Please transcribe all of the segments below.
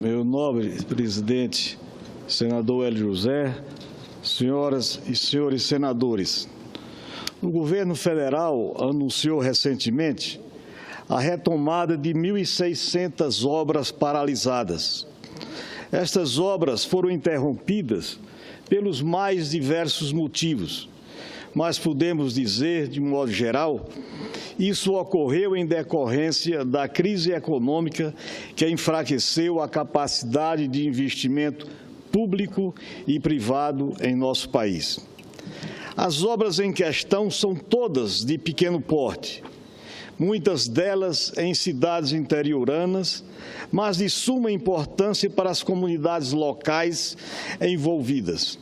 Meu nobre presidente, senador Hélio José, senhoras e senhores senadores, o governo federal anunciou recentemente a retomada de 1.600 obras paralisadas. Estas obras foram interrompidas pelos mais diversos motivos, mas podemos dizer, de modo geral, isso ocorreu em decorrência da crise econômica que enfraqueceu a capacidade de investimento público e privado em nosso país. As obras em questão são todas de pequeno porte, muitas delas em cidades interioranas, mas de suma importância para as comunidades locais envolvidas.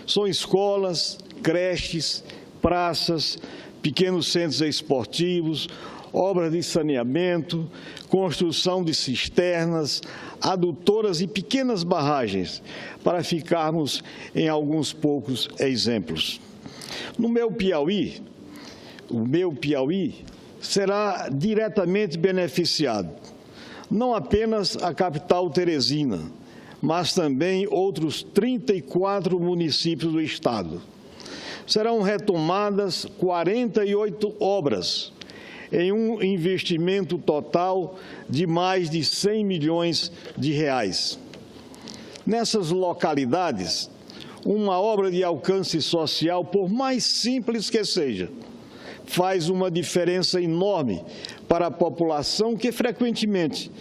São escolas, creches, praças, pequenos centros esportivos, obras de saneamento, construção de cisternas, adutoras e pequenas barragens, para ficarmos em alguns poucos exemplos. No meu Piauí, o meu Piauí será diretamente beneficiado, não apenas a capital Teresina, mas também outros 34 municípios do estado. Serão retomadas 48 obras, em um investimento total de mais de 100 milhões de reais. Nessas localidades, uma obra de alcance social, por mais simples que seja, faz uma diferença enorme para a população que frequentemente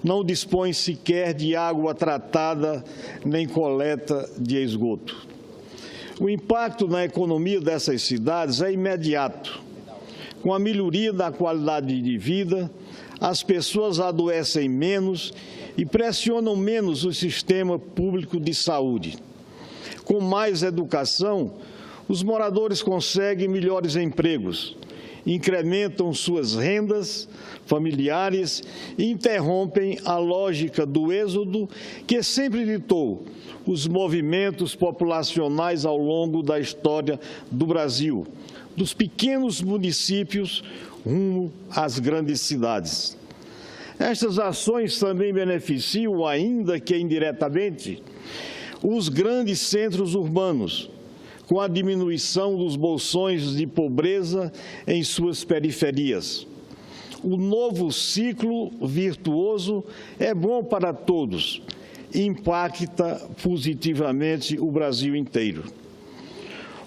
não dispõe sequer de água tratada nem coleta de esgoto. O impacto na economia dessas cidades é imediato. Com a melhoria da qualidade de vida, as pessoas adoecem menos e pressionam menos o sistema público de saúde. Com mais educação, os moradores conseguem melhores empregos, incrementam suas rendas familiares e interrompem a lógica do êxodo que sempre ditou os movimentos populacionais ao longo da história do Brasil, dos pequenos municípios rumo às grandes cidades. Estas ações também beneficiam, ainda que indiretamente, os grandes centros urbanos, com a diminuição dos bolsões de pobreza em suas periferias. O novo ciclo virtuoso é bom para todos e impacta positivamente o Brasil inteiro.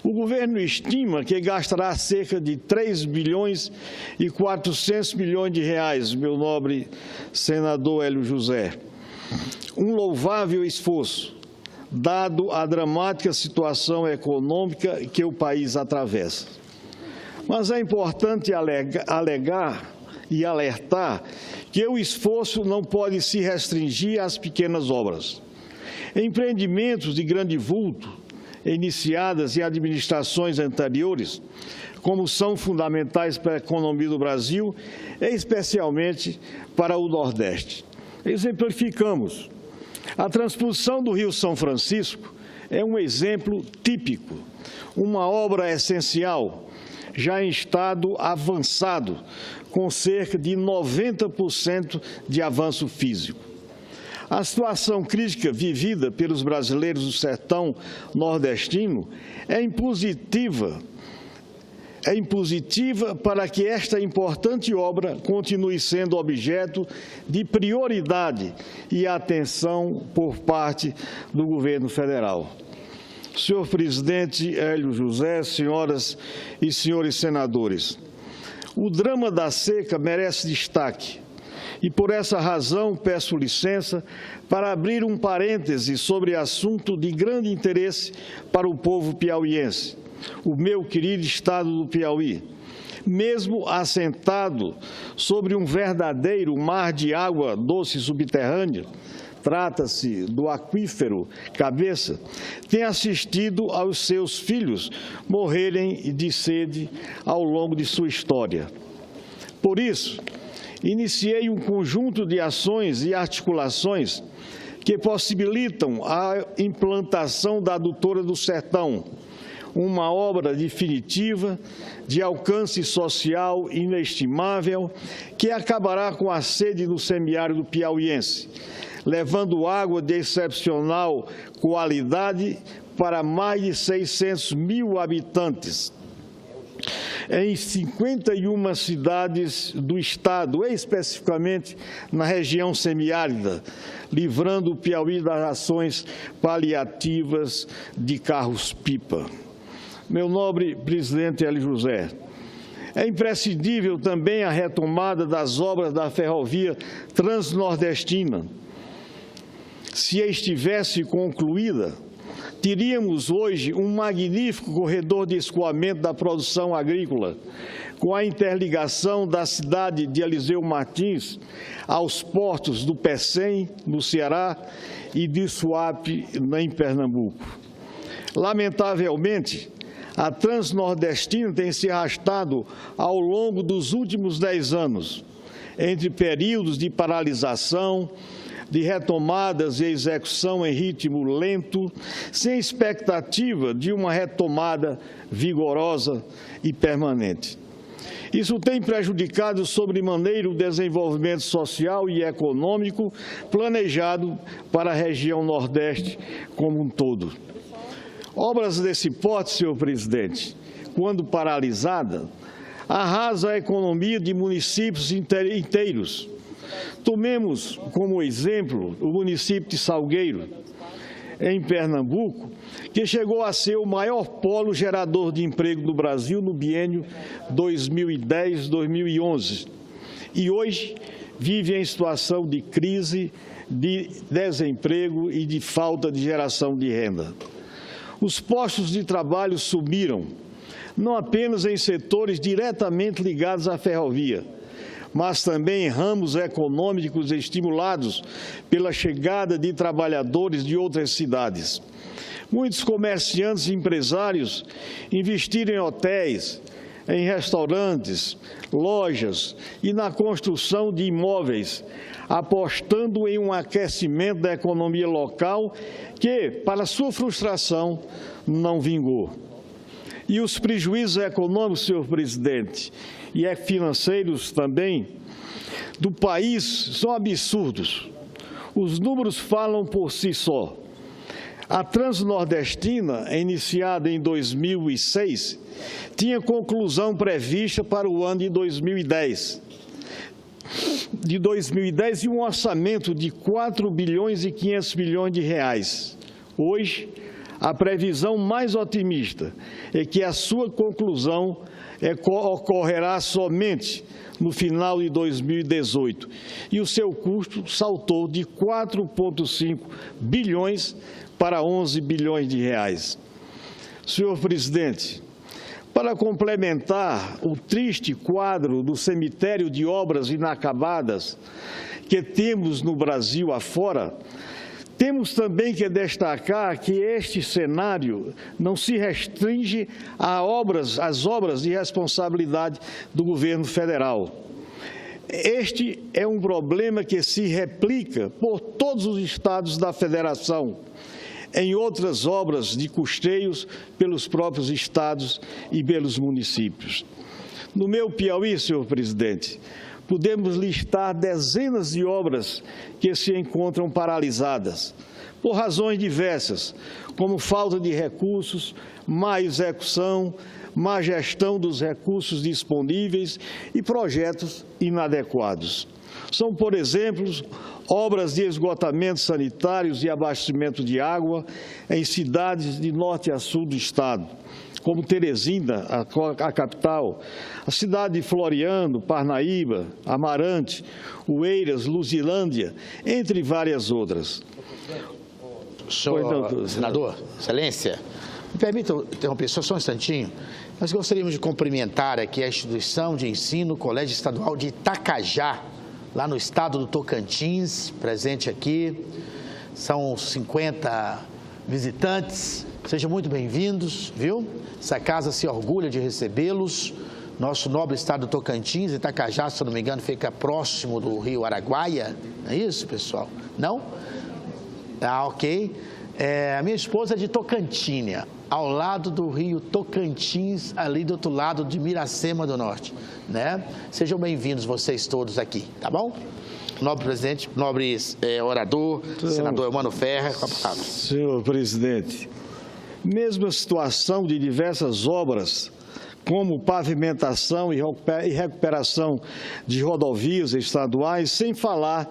O governo estima que gastará cerca de 3 bilhões e 400 milhões de reais, meu nobre senador Hélio José. Um louvável esforço, dado a dramática situação econômica que o país atravessa. Mas é importante alegar e alertar que o esforço não pode se restringir às pequenas obras. Empreendimentos de grande vulto, iniciadas em administrações anteriores, como são fundamentais para a economia do Brasil, especialmente para o Nordeste. Exemplificamos. A transposição do Rio São Francisco é um exemplo típico, uma obra essencial, já em estado avançado, com cerca de 90% de avanço físico. A situação crítica vivida pelos brasileiros do sertão nordestino é impositiva para que esta importante obra continue sendo objeto de prioridade e atenção por parte do governo federal. Senhor presidente Hélio José, senhoras e senhores senadores, o drama da seca merece destaque. E, por essa razão, peço licença para abrir um parêntese sobre assunto de grande interesse para o povo piauiense, o meu querido estado do Piauí. Mesmo assentado sobre um verdadeiro mar de água doce subterrânea, trata-se do aquífero Cabeça, tem assistido aos seus filhos morrerem de sede ao longo de sua história. Por isso, iniciei um conjunto de ações e articulações que possibilitam a implantação da Adutora do Sertão, uma obra definitiva de alcance social inestimável que acabará com a sede do semiárido piauiense, levando água de excepcional qualidade para mais de 600 mil habitantes em 51 cidades do estado, especificamente na região semiárida, livrando o Piauí das ações paliativas de carros-pipa. Meu nobre presidente Hélio José, é imprescindível também a retomada das obras da ferrovia transnordestina. Se estivesse concluída, teríamos hoje um magnífico corredor de escoamento da produção agrícola, com a interligação da cidade de Eliseu Martins aos portos do Pecém, no Ceará, e de Suape, em Pernambuco. Lamentavelmente, a transnordestina tem se arrastado ao longo dos últimos 10 anos, entre períodos de paralisação, de retomadas e execução em ritmo lento, sem expectativa de uma retomada vigorosa e permanente. Isso tem prejudicado sobremaneira o desenvolvimento social e econômico planejado para a região Nordeste como um todo. Obras desse porte, senhor presidente, quando paralisada, arrasa a economia de municípios inteiros. Tomemos como exemplo o município de Salgueiro, em Pernambuco, que chegou a ser o maior polo gerador de emprego do Brasil no biênio 2010-2011 e hoje vive em situação de crise, de desemprego e de falta de geração de renda. Os postos de trabalho sumiram, não apenas em setores diretamente ligados à ferrovia, mas também em ramos econômicos estimulados pela chegada de trabalhadores de outras cidades. Muitos comerciantes e empresários investiram em hotéis, em restaurantes, lojas e na construção de imóveis, apostando em um aquecimento da economia local que, para sua frustração, não vingou. E os prejuízos econômicos, senhor presidente, e financeiros também, do país são absurdos. Os números falam por si só. A Transnordestina, iniciada em 2006, tinha conclusão prevista para o ano de 2010 e um orçamento de 4 bilhões e 500 milhões de reais. Hoje, a previsão mais otimista é que a sua conclusão ocorrerá somente no final de 2018 e o seu custo saltou de 4,5 bilhões para 11 bilhões de reais. Senhor presidente, para complementar o triste quadro do cemitério de obras inacabadas que temos no Brasil afora, temos também que destacar que este cenário não se restringe às obras de responsabilidade do governo federal. Este é um problema que se replica por todos os estados da federação, em outras obras de custeios pelos próprios estados e pelos municípios. No meu Piauí, senhor presidente, podemos listar dezenas de obras que se encontram paralisadas, por razões diversas, como falta de recursos, má execução, má gestão dos recursos disponíveis e projetos inadequados. São, por exemplo, obras de esgotamento sanitários e abastecimento de água em cidades de norte a sul do estado, como Teresina, a capital, a cidade de Floriano, Parnaíba, Amarante, Oeiras, Luzilândia, entre várias outras. Senador, Excelência, me permita interromper só um instantinho. Nós gostaríamos de cumprimentar aqui a instituição de ensino, Colégio Estadual de Itacajá, lá no estado do Tocantins, presente aqui. São 50 visitantes. Sejam muito bem-vindos, viu? Essa casa se orgulha de recebê-los. Nosso nobre estado do Tocantins, Itacajá, se eu não me engano, fica próximo do rio Araguaia. Não é isso, pessoal? Não? Ah, ok. A minha esposa é de Tocantinha, ao lado do rio Tocantins, ali do outro lado de Miracema do Norte, né? Sejam bem-vindos vocês todos aqui, tá bom? Nobre presidente, nobre orador, senador Eumano Ferreira, com a palavra. Senhor presidente, mesmo a situação de diversas obras, como pavimentação e recuperação de rodovias estaduais, sem falar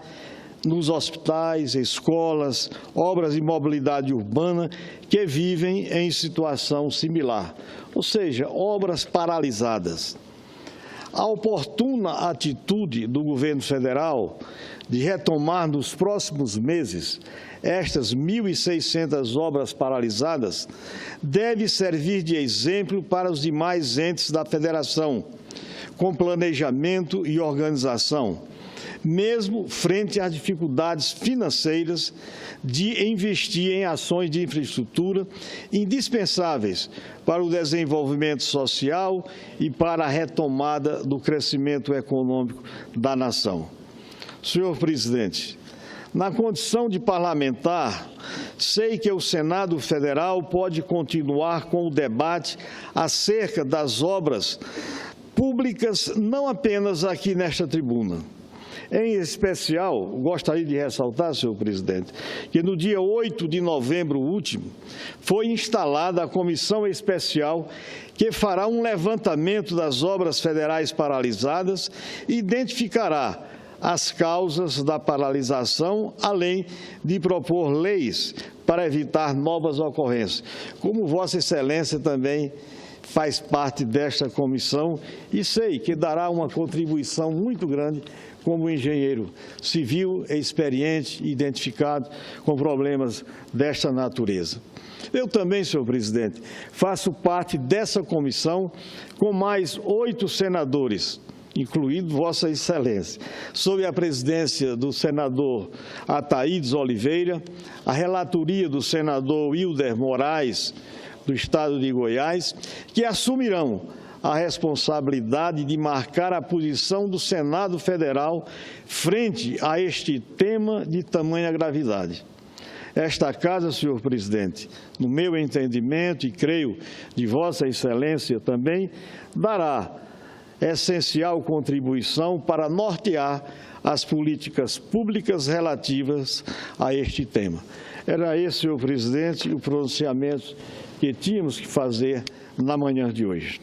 nos hospitais, escolas, obras de mobilidade urbana que vivem em situação similar, ou seja, obras paralisadas. A oportuna atitude do governo federal de retomar nos próximos meses estas 1.600 obras paralisadas deve servir de exemplo para os demais entes da federação, com planejamento e organização, mesmo frente às dificuldades financeiras de investir em ações de infraestrutura indispensáveis para o desenvolvimento social e para a retomada do crescimento econômico da nação. Senhor presidente, na condição de parlamentar, sei que o Senado Federal pode continuar com o debate acerca das obras públicas, não apenas aqui nesta tribuna. Em especial, gostaria de ressaltar, senhor presidente, que no dia 8 de novembro último foi instalada a comissão especial que fará um levantamento das obras federais paralisadas e identificará as causas da paralisação, além de propor leis para evitar novas ocorrências. Como Vossa Excelência também faz parte desta comissão e sei que dará uma contribuição muito grande como engenheiro civil experiente e identificado com problemas desta natureza. Eu também, senhor presidente, faço parte dessa comissão com mais 8 senadores, incluído Vossa Excelência, sob a presidência do senador Ataídes Oliveira, a relatoria do senador Wilder Moraes, do Estado de Goiás, que assumirão a responsabilidade de marcar a posição do Senado Federal frente a este tema de tamanha gravidade. Esta Casa, senhor presidente, no meu entendimento e creio de Vossa Excelência também, dará essencial contribuição para nortear as políticas públicas relativas a este tema. Era esse, senhor presidente, o pronunciamento que tínhamos que fazer na manhã de hoje.